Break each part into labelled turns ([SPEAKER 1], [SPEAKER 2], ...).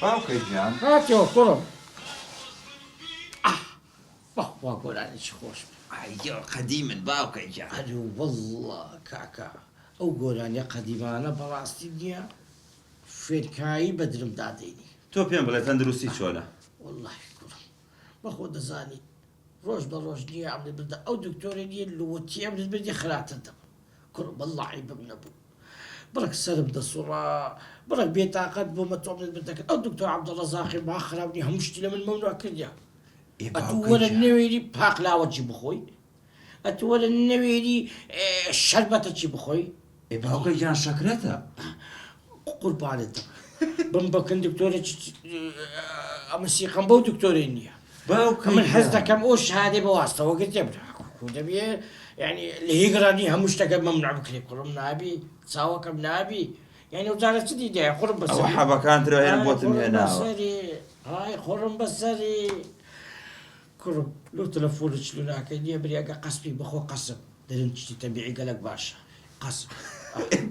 [SPEAKER 1] باوکەی گیان
[SPEAKER 2] هاتیەوە کوڕم بەخوا گۆرانێکی خۆش
[SPEAKER 1] قەدی من باوکەی گیان
[SPEAKER 2] ئەلو وەڵڵا کاکە ئەو گۆرانیە قەدیمانە بەڕاستی نییە فێرکایی بەدرم دادەینی
[SPEAKER 1] تۆ پێم بڵێ تەندروستی چۆنە
[SPEAKER 2] وەڵڵاهی کوڕم بەخۆ دەزانی ڕۆژ بە ڕۆژ نییە ئەمرێ بردە ئەو دکتۆرە نیە لوەتی ئەمرێت بردی خراپتر دەبم کوڕم وەڵڵاهی بم نەبوو بڕک سرم دەسوڕا بڕک بێتاقەت بۆمە تۆ ئەمرێت بردەکەن ئەو دکتۆر عەبدەڵەزاقی ما خراپنی هەموو شتی لە من مەمنوع کردیا ئەتوو وەرە نەوێری پاقلاوەکی بخۆی ئەتوو وەرە نەوێری شەربەتەکی بخۆی
[SPEAKER 1] باوکەی گیان شەکرەتە
[SPEAKER 2] قوربانێتە بم بەکەن دکتۆرێکی ئەمە سیقەم بەو دکتۆرەی نییە من حەز دەکەم ئەو شهادەی بەواستەوە گرتێ برا دەبێ یعنی لە هیگرانی هەموو شتەکە مەمنوع بکرێ کوڕم نابی چاوەکەم نابی یعنی وزارە چ دیدە خۆڕم بەسەری
[SPEAKER 1] ئەوە حەبەکانترە هێن بۆتم هێناوە
[SPEAKER 2] های خۆڕم بەسەری کوڕم لۆ تەلەفۆنت لۆ ناکەی نییە بریاگە قەسبی بخۆ قەسم دەرم چی تەبیعی گەلک باشە قەسم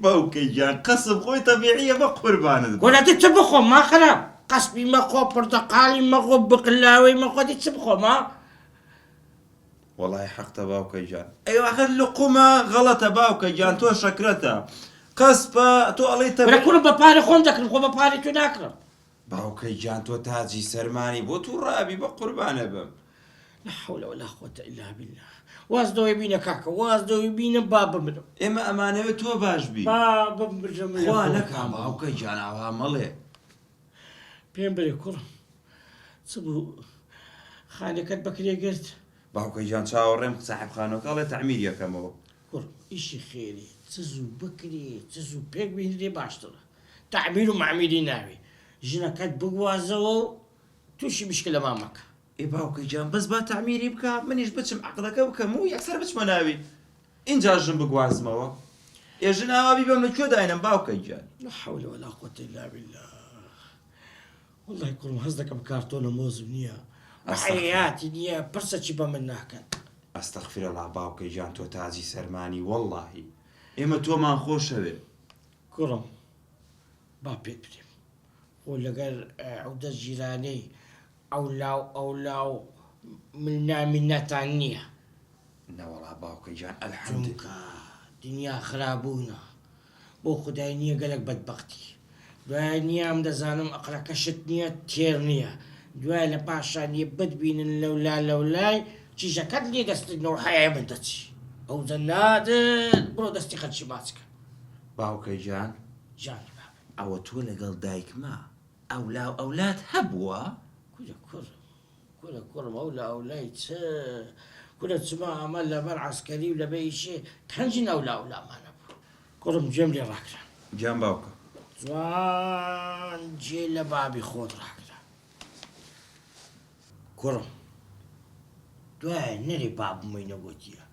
[SPEAKER 1] باوکەی گیان قەسم خۆی تەبیعیە بە قوربانت
[SPEAKER 2] گۆرەتە چ بخۆ ما خراپ قەسبی مەخۆ پڕتەقاڵی مەخۆ بقلاوەی مەخۆتی چ بخۆ ما
[SPEAKER 1] وەڵای حەقتە باوکەی گیان ئەیوە هەر لقومە غەڵەتە باوکەی گیان تۆ شەکرەتە قەسبە تۆ ئەڵێی
[SPEAKER 2] برا کوڕم بە پارە خۆم دەکردم خۆ بە پارەی تۆ ناکڕم
[SPEAKER 1] باوکەی گیان تۆ تاجی سەرمانی بۆ تو ڕابی بە قوربانە بم
[SPEAKER 2] لا حول ولا قوة إلا بالله واز دوي بينا كاكا واز دوي بينا بابا منو
[SPEAKER 1] ئێمە ئەمانەوێت تۆ باش بی
[SPEAKER 2] بابا برجم
[SPEAKER 1] خوا نەکام باوکەی گیان ئاوا مەڵێ
[SPEAKER 2] پێم برێ کوڕم چ بوو خانەکەت بەکرێ گرت
[SPEAKER 1] باوکەی گیان چاوەڕێم ساحێبخانەکە ئەڵێ تەعمیر یەکەمەوە
[SPEAKER 2] کوڕ ئیشی خێری چ زوو بکرێ چ زوو پێک بینرێ باشترە تعمیر و معمیری ناوی ژنەکەت بگوازەوە و تووشی مشکلە مامەکە
[SPEAKER 1] باوکەی گیان بەس با تەعمیری بکە منیش بچم عەقدەکە بکەم و یەکسەر بچمە ناوی اینجا ژن بگوازمەوە ژن ئاوابی بەم لەکوێ داینم باوکەی گیان
[SPEAKER 2] لا حول ولا قوة إلا بالله والله كل هەز دەکەم کارتۆنە مۆزم نییە حیاتی نییە پرسەکی بە من ناکەن
[SPEAKER 1] ئەستەغفیرەڵڵا باوکەی گیان تۆ تاجی سەرمانی وەڵڵاهی ئێمە تۆمان خۆشەوێ
[SPEAKER 2] کوڕم با پێت بدێم خۆ لەگەر ئەودە ژیرانەی ئەو لاو منامینەتان نییە
[SPEAKER 1] نەوەڵا باوکەی گیان ئەلحەمدوللا
[SPEAKER 2] چونکە دنیا خراببوونە بۆ خودای نییە گەلک بەدبەختی دوای نیام دەزانم ئەقرەکەشت نییە تێر نییە دوای لە پاشانیە بتبینن لەولای چیژەکەت لێ دەستنەوە حەیە من دەچی ئەو زەنادت بڕۆ دەستی خەرچی ماچکە
[SPEAKER 1] باوکەی گیان
[SPEAKER 2] جانی بابە
[SPEAKER 1] ئەوە تۆ لەگەڵ دایکما ئەولاد هەبووە
[SPEAKER 2] کوڕم ئەولای چ کورە چما ئەمە لەبەر عەسکەری و لەبەر ئیشێ کەنجین ئەولامانە بوو کوڕم گوێم لێ ڕاکرا
[SPEAKER 1] گیان باوکە
[SPEAKER 2] جوان جێ لە بابی خۆت ڕاکرا کوڕم دوای نەری بابمەینە گوتیە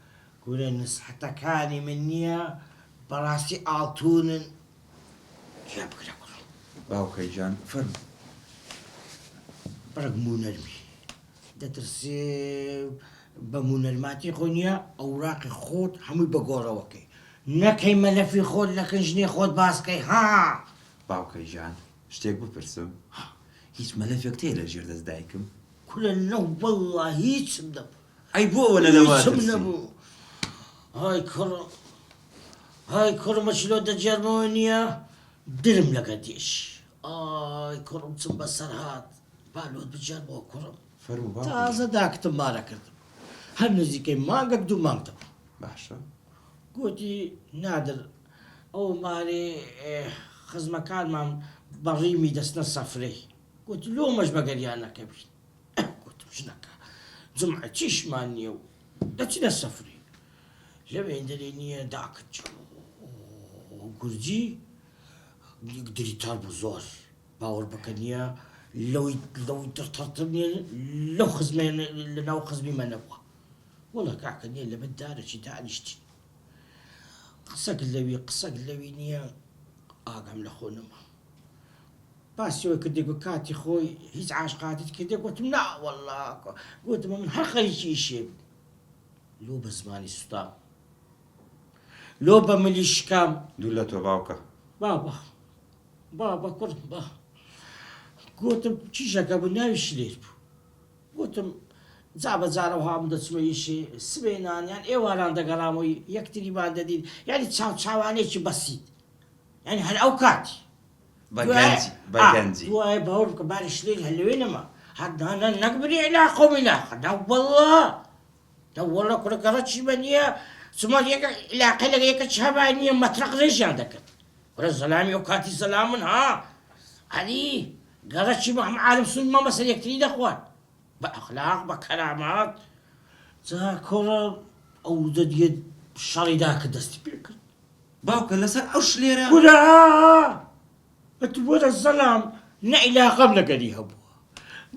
[SPEAKER 2] کورە نسحەتەکانی من نییە بەڕاستی ئاڵتونن گیا بکرە کوڕم
[SPEAKER 1] باوکەی گیان فەرموو
[SPEAKER 2] بڕک مونەرمی دەترسێ بە مونەرماتی خۆ نییە ئەوراقی خۆت هەمووی بە گۆڕەوەکەی نەکەی مەلەفی خۆت لە کنژنی خۆت باسکەی ها
[SPEAKER 1] باوکەی گیان شتێک بپرسم هیچ مەلەفێک تێ لە ژێر دەست دایکم
[SPEAKER 2] کورە نەو وەڵڵا هیچم نەبوو
[SPEAKER 1] ئەی بۆ ئەوە نەدەوات
[SPEAKER 2] هیچم نەبوو های کوڕمە چلۆ دەجێرمەوە نییە درم لەگە دێش ئای کوڕم چم بەسەر هات بالۆت بجێرمەوە کوڕم
[SPEAKER 1] فەرموو باوکەی
[SPEAKER 2] تازە داکتم مارە کردم هەر نزیکەی مانگەک دوو مانگتەوە
[SPEAKER 1] باشە
[SPEAKER 2] گوتی نادر ئەو مارێ خزمەکانمان بەڕیمی دەستنە سەفرەی گوتی لۆمەش بەگەریان نەکەبین گوتم ژنەکە جمعە چیشمان نییە و دەچینە سەفری لەوێ دەرێ نییە داکت گورجی دریتار بوو زۆر باوەڕ بکە نییە لەوەی ترتر نیە لەو خزمێن لە ناو خزمی مە نەبووە والله كاكني اللي بدارش دانشتي قصق لوي نيا اقام لخونما بس يو كدي كاتي خوي هيز عاشقاتي كدي قلت لا والله قلت من حقي شيء لو بزماني سلطان لو بمليش كام
[SPEAKER 1] دولته باوكا
[SPEAKER 2] بابا كرم با قلت تشيشك ابو نايش ليش قلت زارو هم دسميشي سبينان يعني ايوان دا قرامو يكتري بعد دي يعني تشاو عليك بسيط يعني هالاوقات
[SPEAKER 1] باجنزي
[SPEAKER 2] هو بقولك بارش ليل هلوين ما حد انا نقبري على قومنا ده والله كل قراتش بنيه ثم يك لا قال يك شهبانيه مطرق ريش عندك ولا سلام يوكاتي سلام ها علي قراتش مع عالم سن ما مثلا يكتري اخوان باخلاق بكرامات ذاكرة او دد شري ذاك دستي بيك
[SPEAKER 1] باوكا لسر اوش ليرة
[SPEAKER 2] ولا اتبوت السلام نعلا قبل قدي هبو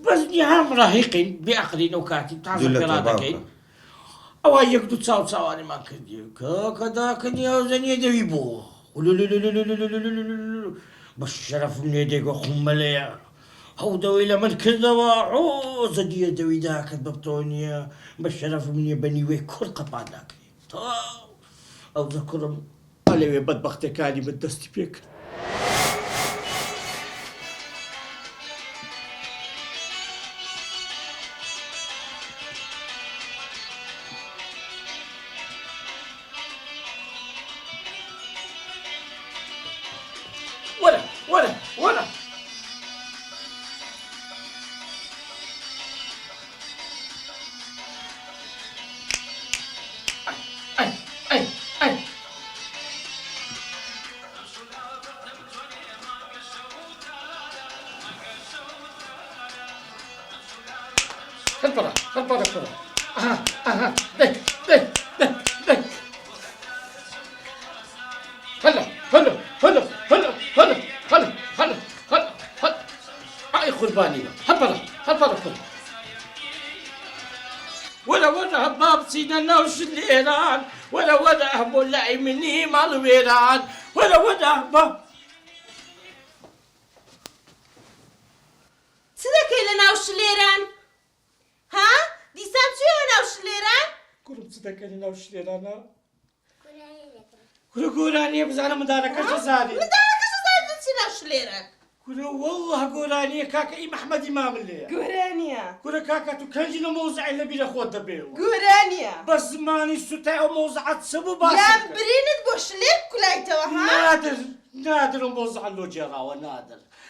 [SPEAKER 2] بس نهم راهقين بعقل وكاتب تعرف
[SPEAKER 1] دولته
[SPEAKER 2] قراتك
[SPEAKER 1] باوكا
[SPEAKER 2] او يقدو تساو انا ما كدي كذا كني اوزني ديبو بالشرف من يديك خمليا هو دويلة من كذا وعوز دي دوي ذاك ببطونيا بالشرف من يبني ويكل قبادك او ذكرم علي بدبختك علي بدستي بيك ولا اي خلبرة كرة دك هلا اي خرباني هلبرة كرة ولا باب سيدنا وش الإيران ولا أبو لاي مني مال ويران ولا باب
[SPEAKER 3] صدق لنا وش ليران ها دي سامسي انا وش ليران
[SPEAKER 2] كلهم صدقني وش الإيران كل قراني بزانا مدارك جزالي
[SPEAKER 3] مدارك شو وش ليران
[SPEAKER 2] كل والله قراني كاكا إيم أحمد إمام اللي
[SPEAKER 3] قرانيا
[SPEAKER 2] كل كاكا تكنجي موزع اللي بينا خود دبيو
[SPEAKER 3] قرانيا
[SPEAKER 2] بس ماني ستاء موزعات سبو باسك
[SPEAKER 3] يا بريند بوش ليك كلايتو ها
[SPEAKER 2] نادر موزع اللو جراوة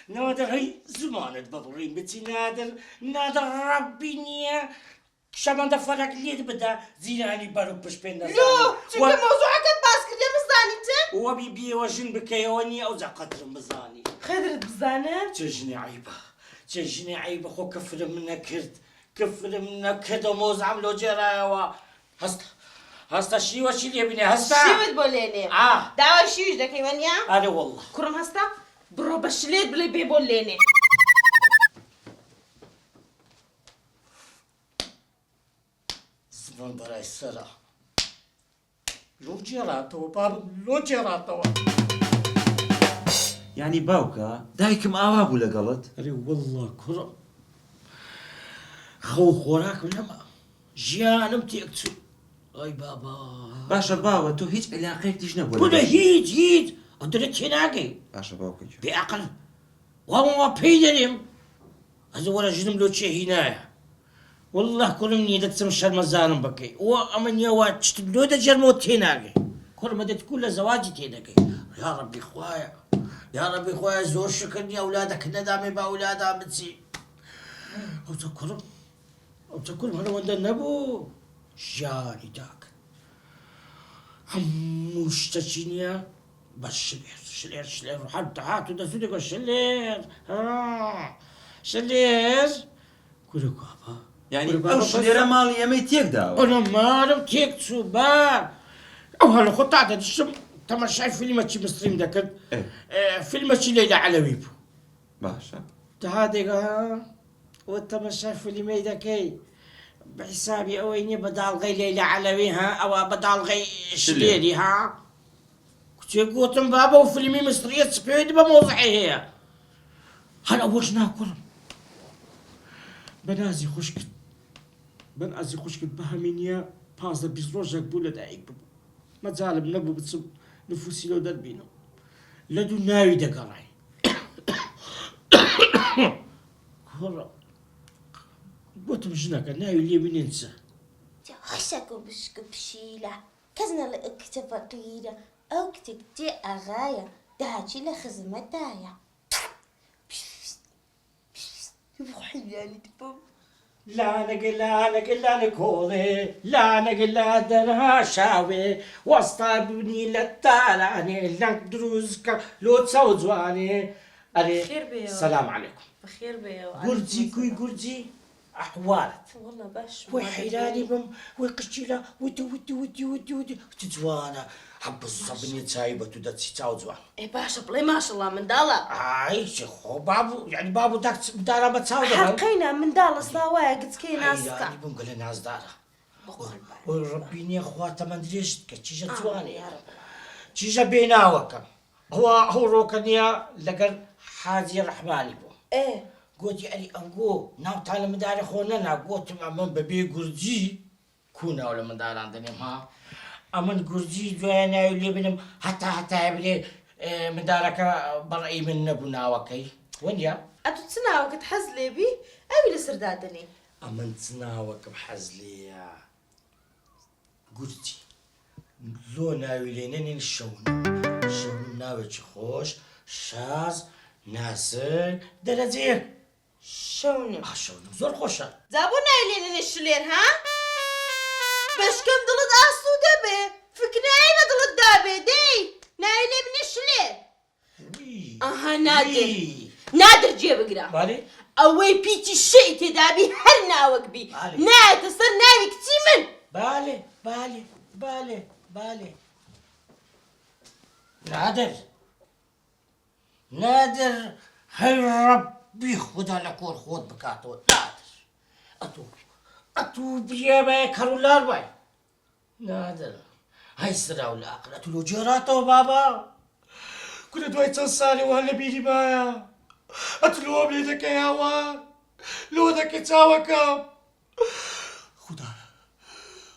[SPEAKER 2] نادر هي زمان ببرين بتي نادر ربيني شمان دفرك ليه بدا زيناني بارو بشبين
[SPEAKER 3] لو شكل موضوعك باسك دي مزاني تن
[SPEAKER 2] وبيبي وجن بكيوني او زا قدر مزاني
[SPEAKER 3] خدرت بزانم
[SPEAKER 2] تجني عيبة خو كفر منا كرد وموزع عملو جراوة هستا شي وشي لي ابني هستا
[SPEAKER 3] شي بتقوليني دعوة شي دك يمنيا
[SPEAKER 2] انا والله
[SPEAKER 3] كرم هستا برو بشليت بلي بيبوليني
[SPEAKER 2] زمان براي السرا لو جراتو
[SPEAKER 1] يعني باوكا دايكم اوابو لقلت
[SPEAKER 2] أري والله كرم خو خوراك لما جيانم تيكتو اي بابا
[SPEAKER 1] باشا باوا تو هيج علاقيك تجنب
[SPEAKER 2] كل هيج قدرت هناكي
[SPEAKER 1] باشا باوكا
[SPEAKER 2] بعقل وهو بيدريم هذا ولا جنم لو شيء هنا والله كل من يدت سمشر مزارم بكي وأمن يوات تشتلو ده جرموت هناكي كل ما كل زواجي تيناكي يا ربي خوايا زور شكرني أولادك ندامي بأولادها بتسي وتذكر هذا وند النبو جاني داك هموش تشينيا بس شلير حتى هاتو ده سودك شلير كله كابا
[SPEAKER 1] يعني اوش ليرة مالي يمي تيك داو
[SPEAKER 2] انا مالم تيك تسوبا او هلا خطعت الشم تما شايف فيلم مستريم داك فيلم ليلى علوي
[SPEAKER 1] باشا
[SPEAKER 2] هذا وتما شايف فيلم داكي بحسابي اويني بدال غي ليلى علوي ها او بدال غي شليلي ها كنت قوتم بابا وفيلمي مصرية سبيد بموضعي هي هل أوجنا كرم بنازي خشكت بهمينيا بازا بيزروجك بولا دايك بابا ما تزالب نبو بتصب نفوسي لو دربينا لدو ناوي دقراي كرم قوتم جناك ناوي اللي بننسى
[SPEAKER 3] خشك وبشك بشيلة كزنا لأكت فقيرة أو كتكتي أغاية داجي لخزمة دايا روحي يعني تفهم
[SPEAKER 2] لا نقل كولي لا نقل درها شاوي وسطا بني للتالاني لنك دروزك لو تساو زواني
[SPEAKER 3] بخير بيا
[SPEAKER 2] السلام عليكم
[SPEAKER 3] بخير بيا
[SPEAKER 2] قرزي كوي قرزي أحوالت
[SPEAKER 3] والله باش
[SPEAKER 2] وحيراني بم وقشيلا ودي تزوانا حب الصبني تسايبة تدتسي تساو زوان
[SPEAKER 3] ايه باشا بلاي ما شاء الله من دالا
[SPEAKER 2] اي شيخو بابو يعني بابو داك دارا ما تساو زوان
[SPEAKER 3] حقينا من دالا صلاوايا قد كينا اسكا
[SPEAKER 2] حيراني بم قال ناس دارا
[SPEAKER 3] بقول
[SPEAKER 2] وربيني اخواتها ما ندريش كتشيجا زواني تشيجا بيناوكم هو روكنيا لقر حاجي رحماني بو
[SPEAKER 3] ايه
[SPEAKER 2] قلت يعني انقو ناو تعالى مداري خونا نا قلت من ببي قرجي كونا ولا مدار عندنا ما امن قرجي جوانا يلي بنم حتى يبلي مدارك برأي من نبونا وكي وين يا
[SPEAKER 3] أتو تسناوك تحزلي بي أبي لسردادني
[SPEAKER 2] امن تناوك بحزلي يا قرجي لو ناوي لينني الشون ناوي خوش شاز ناسك درجه
[SPEAKER 3] شوني
[SPEAKER 2] شون زور خوشا
[SPEAKER 3] زابونا يلين الشلير ها باش كم ضلت أصو دبي فكناينا ضلت دابي دي نايلي من الشلير أها نادر جيب اقرا
[SPEAKER 2] بالي
[SPEAKER 3] أوي بيتي شيء تدابي هل ناوك بي
[SPEAKER 2] بالي.
[SPEAKER 3] ناي تصير ناوي كتيمن
[SPEAKER 2] بالي نادر هل ربي خدا لكور خود بكاتو نادر أتو بيا كارولار باي نادر هاي سرا ولا أقرأ تلو جراتو بابا كنا دوي تصالي وهلا بيدي بايا أتلو أبلي دك يا وان لو دك تاوكم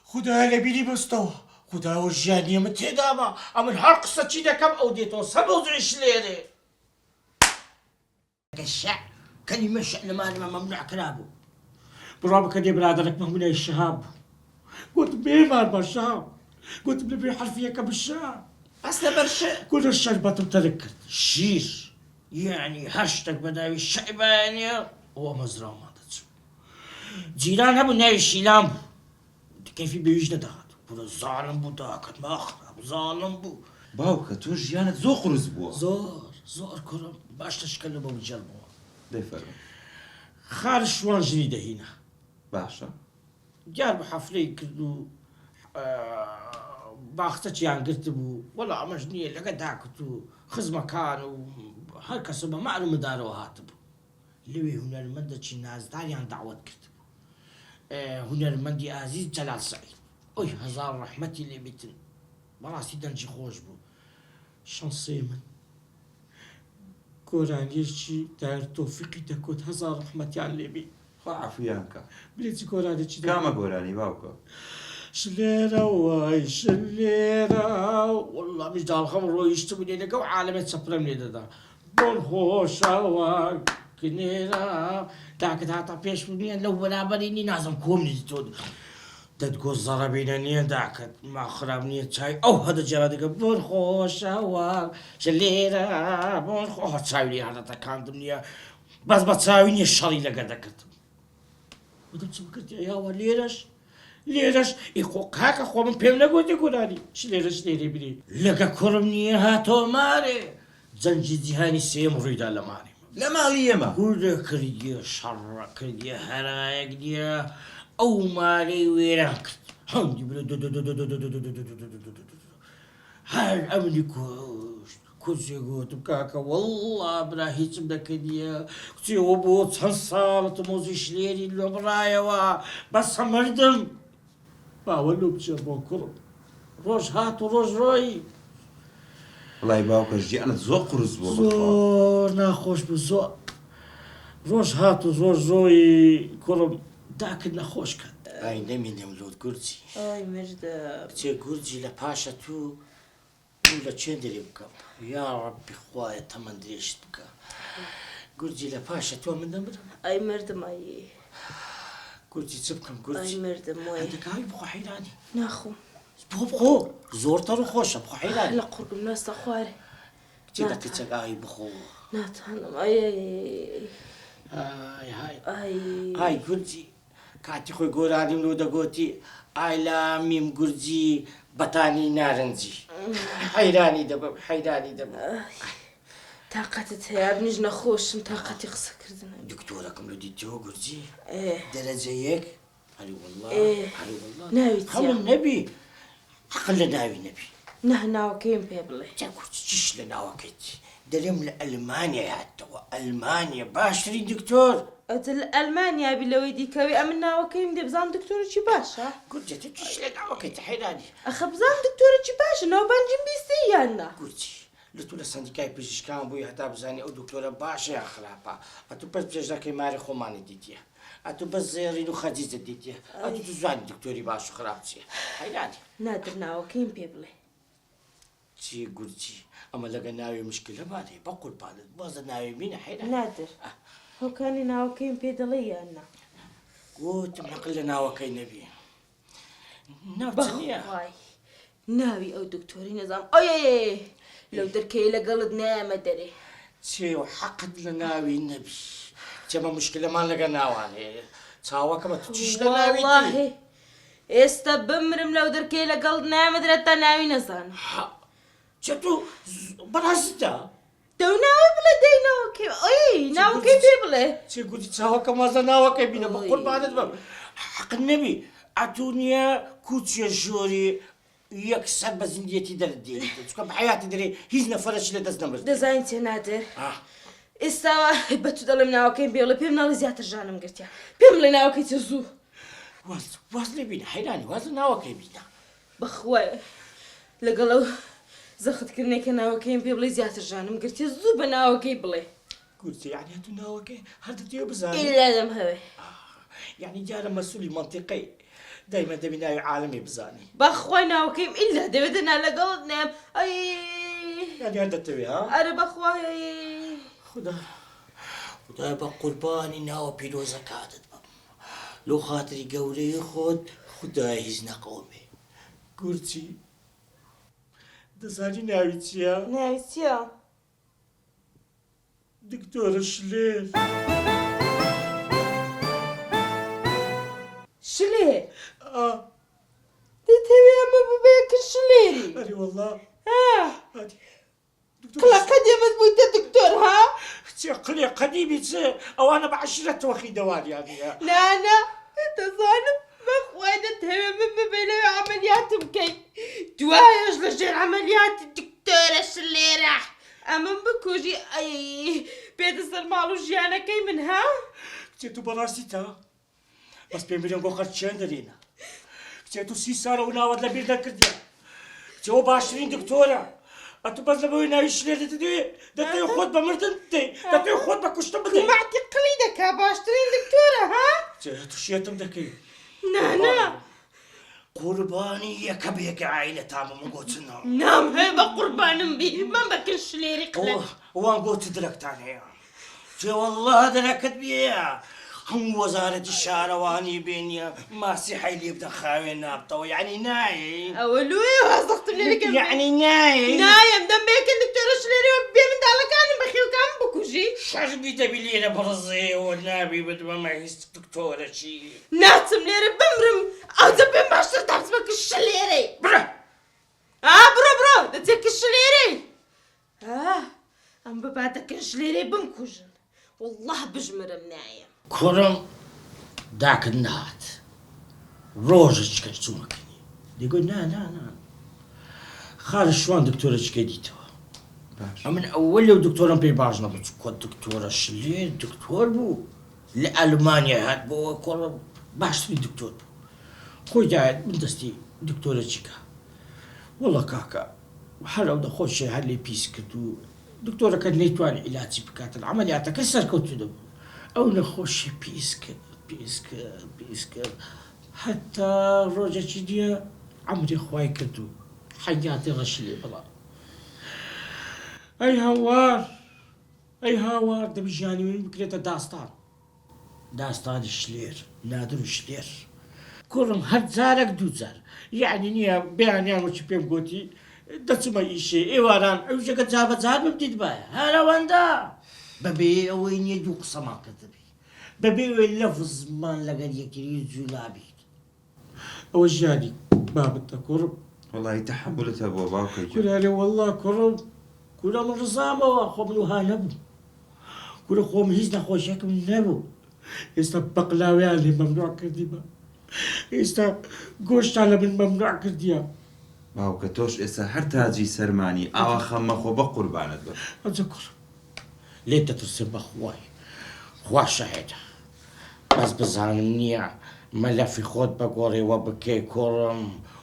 [SPEAKER 2] خدا هلا بيدي بستوى خدا وجاني متداما أمن حرق ستشيدا كم أوديتو سبوز رشليري الشعب كلمة شأن ماني ممنوع كلامه برابك دي برادرك مهمنا الشهاب قلت بيمار بالشهاب قلت بنبي حرفية بالشهاب
[SPEAKER 3] بس برشا
[SPEAKER 2] كل الشربة تمتلكت شير يعني هشتك بداوي الشعبانية هو مزرعة ما تتسو جيرانها بناوي الشيلام كيف بيجنا دهات بودا ظالم بو داكت ما أخرب ظالم بو
[SPEAKER 1] باوكە تۆ ژیانت زۆر قورس بووە
[SPEAKER 2] زور كرم باش تشكلوا بجربوا
[SPEAKER 1] دەیفەرمە
[SPEAKER 2] خارج شوان جديدة هنا
[SPEAKER 1] باشە
[SPEAKER 2] جار بحفلي كردو باختك يعني قلت بو والله مجنية لقد داكتو خزمة كانوا هالكسبة معلومة داروا هاتبو لوي هنا المدة الناس داري عن دعوة كتبو هنا المندي عزيز جلال سعيد اوي هزار رحمتي اللي بيتن براسي دنجي خوش بو شانسي من كورانيشي داير توفيقي تكوت هزار رحمتي على اللي بي
[SPEAKER 1] خوا عەفویانکە
[SPEAKER 2] بليتي كوراني تشي
[SPEAKER 1] کامە گۆرانی باوکە
[SPEAKER 2] شليرة واي شليرة والله مش دار الخمر ويشتموا لي لقوا عالمة سبرم لي دا بالخوشة وكنيرة داك تعطى بيش مني لو ولا بريني نازم كومني تود تدقو الزرابينانية داك ما خرابني تشاي او هذا جرادك بالخوشة وشليرة بالخوشة تساوي لي هذا كان دنيا بس بتساويني الشري لقدك ودمت فكرت يا ليرش يخوك هكا خو من بيم نقول يقولاني شليرش ليري بلي لقا كرمني هاتو ماري زنجي ديهاني سيم ريدا لماني
[SPEAKER 1] لە ماڵی ئێمە
[SPEAKER 2] قول كردي شر كردي هرايك دي او مالي ويرك هندي بلو هل امني كوش کورچێ گوتم کاکە وەڵڵا برا هیچم نەکردیە کچێەوە بۆ چەند ساڵت مۆزی شلێری لۆ بڕایەوە بەسە مردم باوە لۆ بچێ بۆ کوڕم ڕۆژ هات و ڕۆژ ڕۆی
[SPEAKER 1] وڵای باوکەش گیانت زۆر قورس بووە بەخوا.
[SPEAKER 2] زۆر ناخۆش بوو زۆر ڕۆژ هات و ڕۆژ ڕۆی کوڕم داکرد نەخۆش کرد ئای نەمینێم لۆت گورجی
[SPEAKER 3] ئای مردە
[SPEAKER 2] کچێ گورجی لە پاشە تو لە چێندێری بکەم یا ڕەبی خوایە تەمەند درێژت بکە گورجی لە پاشە تۆ من دەمرم
[SPEAKER 3] ئای مردم ئای
[SPEAKER 2] گورجی چ بکەم
[SPEAKER 3] ئای
[SPEAKER 2] گورجی
[SPEAKER 3] مردم وای
[SPEAKER 2] دەکاوی بخۆ حەیرانی
[SPEAKER 3] ناخۆم
[SPEAKER 2] بۆ بخۆ زۆرتر و خۆشە بخۆ حەیرانی
[SPEAKER 3] لە قورگم ناستە خوارێ
[SPEAKER 2] کچێ دەکە چەگاوی بخۆ
[SPEAKER 3] ناتوانم ئای
[SPEAKER 2] ئای های
[SPEAKER 3] ئای
[SPEAKER 2] ئای گورجی کاتی خۆی گۆرانیم لۆ دەگۆتی ئایلا میم گورجی بەتانی نارنجی حەیرانی دەبم حەیرانی دەبم
[SPEAKER 3] تااقەتت هەیە منیش نەخۆشم تااقەتی قسەکردن
[SPEAKER 2] دکتۆرەکەم لە دیتەوە گورجی
[SPEAKER 3] ئێ
[SPEAKER 2] دەرەجە یەک هەری وەڵڵا هەری وەڵڵا
[SPEAKER 3] ناوی
[SPEAKER 2] هەموو نەبی حەقل لە ناوی نەبی
[SPEAKER 3] نه ناوەکەیم پێ بڵێ
[SPEAKER 2] جا گورجی چیش لە ناوەکەیت دەرێم لە ئەلمانیا هاتەوە ئەلمانیا باشترین دکتۆر
[SPEAKER 3] ئەتە لە ئەلمانیا بی لەوەی دیکەوی ئەمن ناوەکەیم دێ بزان دکتۆرەکی باشە
[SPEAKER 2] گورجی تۆ چیش لە ناوەکەیت حەیرانی
[SPEAKER 3] ئەخە بزان دکتۆرەکی باشە ناوبانجیم بیستی یاننا
[SPEAKER 2] گورجی لە تو لە سندیکای پزیشکان بووی هەتا بزانانی ئەو دکتۆرە باشە یا خراپە ئەتو پەس پێشدەکەی ماری خۆمانی دیتیە ئەتو بەس زێڕین و خەجیزە دیتیە ئەتو تو زانی دکتۆری باش و خراپ چیە حەیرانی
[SPEAKER 3] نادر ناوەکەیم پێ بڵێ
[SPEAKER 2] چی گورجی ئەمە لەگە ناوی مشکلە مادێ بە قوربانت بازە ناوی مینە حەیرانی
[SPEAKER 3] نادر هۆکانی ناوەکەیم پێ دەڵێ یاننا
[SPEAKER 2] گوتم نەقل لە ناوەکەی نەبی ناوچە نییە
[SPEAKER 3] بەخوای ناوی ئەو دکتۆری نەزانم ئۆیێ لەو دەرکەی لەگەڵت نامە دەرێ
[SPEAKER 2] چێ و حەقت لە ناوی نەبی چەمە مشکلەمان لەگە ناوانێ چاوەکەمە تو چیش لە ناوی
[SPEAKER 3] والله ئێستا بمرم لەو دەرکەی لەگەڵ نامە دەرێت تا ناوی نەزانم
[SPEAKER 2] چێ تو بەڕاستیدا
[SPEAKER 3] دەو ناوی بڵێ دەی ناوەکەی ئۆی ناوەکەی پێ بڵێ
[SPEAKER 2] چێ گوتی چاوەکە مازە ناوەکەی بینە بە قوربانت بم حەق نەبی ئەتونیە کوچێ ژۆری یەکسەر بە زیندەتی دەردێت چکە بە حیاتی دەرێ هیچ نەفەرەش لە دەست نەبرد
[SPEAKER 3] دەزانین چێ نادر ئێستا بە تو دەڵێم ناوەکەیم پێ بڵێ پێم ناڵی زیاتر ژانم گرتیا پێم بڵێ ناوەکەی چە زوو
[SPEAKER 2] واز لێ بینە حەیرانی واز لە ناوەکەی بینە
[SPEAKER 3] بەخوایە لەگەڵ ئەو زەختکردنێکە ناوەکەیم پێ بڵێ زیاتر ژانم گرتیا زوو بە ناوەکەی بڵێ
[SPEAKER 2] گورتی یعنی هەتوو ناوەکەی هەر دەتێوە بزانێ
[SPEAKER 3] ئیلا دەم هەوێ
[SPEAKER 2] یعنی دیارە مەسئولی منتیقەی دایمە دەبی ناوی عالەمی بزانی
[SPEAKER 3] بەخوای ناوەکەیم ئیلا دەوێت دەنا لەگەڵت نام ئەی
[SPEAKER 2] یعنی هەر دەتەوێ ها
[SPEAKER 3] ئەرە بەخوای
[SPEAKER 2] خدا بە قوربانی ناوە پیرۆزەکاتت بم لۆ خاتری گەورەی خۆت خدای هیچ نەقەومێ گورچی دەزانی ناوی چییە؟
[SPEAKER 3] ناوی چییە؟
[SPEAKER 2] دکتۆرە شلێر
[SPEAKER 3] شلێ دەتەوێ ئەمە ببێ کرد شلێری
[SPEAKER 2] ئەری وەڵڵا
[SPEAKER 3] قڵە قەدێمت بوویتە دکتۆر ها؟
[SPEAKER 2] چێ قلێ قەدیمی چێ ئەوانە بە عەشیرەت تۆخی دەواریانە
[SPEAKER 3] نانا دەزانم بەخوای دەتەوێ من ببێ لەوێ عەمەلیاتم بکەی دوایەش لە ژێر عەمەلیاتی دکتۆرە شلێرە ئەمن بکوژی ئەی پێدە سەر ماڵ و ژیانەکەی من ها؟
[SPEAKER 2] کچێ تو بەڕاستی تا بەس پێم بێن بۆ خەرچیان دەرێنە کچێ تو 30 ساڵە و ناوەت لەبیر نەکردیە کچێەوە باشترین دکتۆرە ئەتو بەس لەبەوەی ناوی شلێر دەتەوێ خۆت بە مردن بدەی دەتەوێ خۆت بە کوشتن بدەی
[SPEAKER 3] ماتی قڵی دەکا باشترین دکتۆرە ها؟
[SPEAKER 2] کچێ تو شێتم دەکەی
[SPEAKER 3] نانا
[SPEAKER 2] قوربانی یەکە بەیەکە عایلە تامەمە گۆچنەوە
[SPEAKER 3] نام هەیە بە قوربانم بی من بەکرد شلێری قڵم
[SPEAKER 2] وان گۆچ درەکتان هەیە چێ وەڵڵا دەرەکەت بێە هەموو وەزارەتی شارەوانی بێنیە ماسی حەیلی بدە خاوێن نابتەوە یعنی نایە
[SPEAKER 3] ئەوە لوێ وازەختم لێرەکەم
[SPEAKER 2] یعنی نایە
[SPEAKER 3] نایم دەم بێکە دکتۆرە شلێریەوە بێ منداڵەکانم بە خێوکانم بکوژی
[SPEAKER 2] شەربی دەبی لێرە بڕزێەوە نابی بدبەمە هیچ دکتۆرەچی
[SPEAKER 3] ناچم لێرە بمرم ئەوجە پێم باشتر تاپسمە کە شلێرەی
[SPEAKER 2] برە
[SPEAKER 3] بڕۆ دەچێت کە شلێرەی ئەم بەباتەکە شلێرەی بمکوژن والله بژمرم نایم
[SPEAKER 2] کوڕم داکرد نهات ڕۆژە چکە چوومەکەنی دەگوت نا خارە شوان دکتۆرە چکە دیتەوە
[SPEAKER 1] باش
[SPEAKER 2] من اول لو دكتورم بي باجنا بتكون دكتورة شلير دكتور بو لألمانيا هاد بو كور باش في الدكتور خوي جاي من دستي دكتورة تشيكا والله كاكا وحالا ودا خوش هاللي بيسكتو دكتورة كان نيتواني علاجي بكات العمليات كسر كنت دب او نخش بيسك حتى روجا تشديا عمري خواي كتو حياتي غشلي بلا اي هوار ده بيجاني من بكرة داستان الشلير نادر الشلير كلهم هاد زارك دو زار يعني نيا بيان يا مش بيم قوتي دتسما يشي ايواران اوجا كتجاب زار ببديت بايا هلا وندا ببي وين يجوك سما كتبي ببي وين لفظ ما لقد يكري زلابي اوجاني باب التكرب
[SPEAKER 1] والله تحملت ابو باوكي
[SPEAKER 2] كلها والله كرب كلها من رزامة وخوم لها نبو كلها خوم هيزنا خوشك من نبو يستا بقلاوي على ممنوع كرديبا يستا قوشت على من ممنوع كرديا
[SPEAKER 1] باوکە تۆش ئێستا هەر تاجی سەرمانی ئاوا خەممەخۆ بە قوربانت بە
[SPEAKER 2] أتذكر ليه تترسم بخواي خوا شاهد بس بزانم ملفي خود بقوري وبكي كورم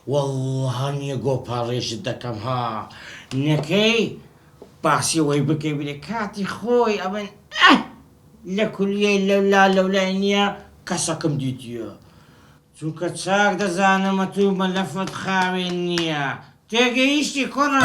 [SPEAKER 2] والله نيقو باريش دكم ها نكي باسي وي بكي بلكاتي خوي أبن لكل يوم لولا إنيا كسكم ديتيا چونکە چاک دەزانم تو مەلەفت خاوێن نییە تێگەیشتی کوڕە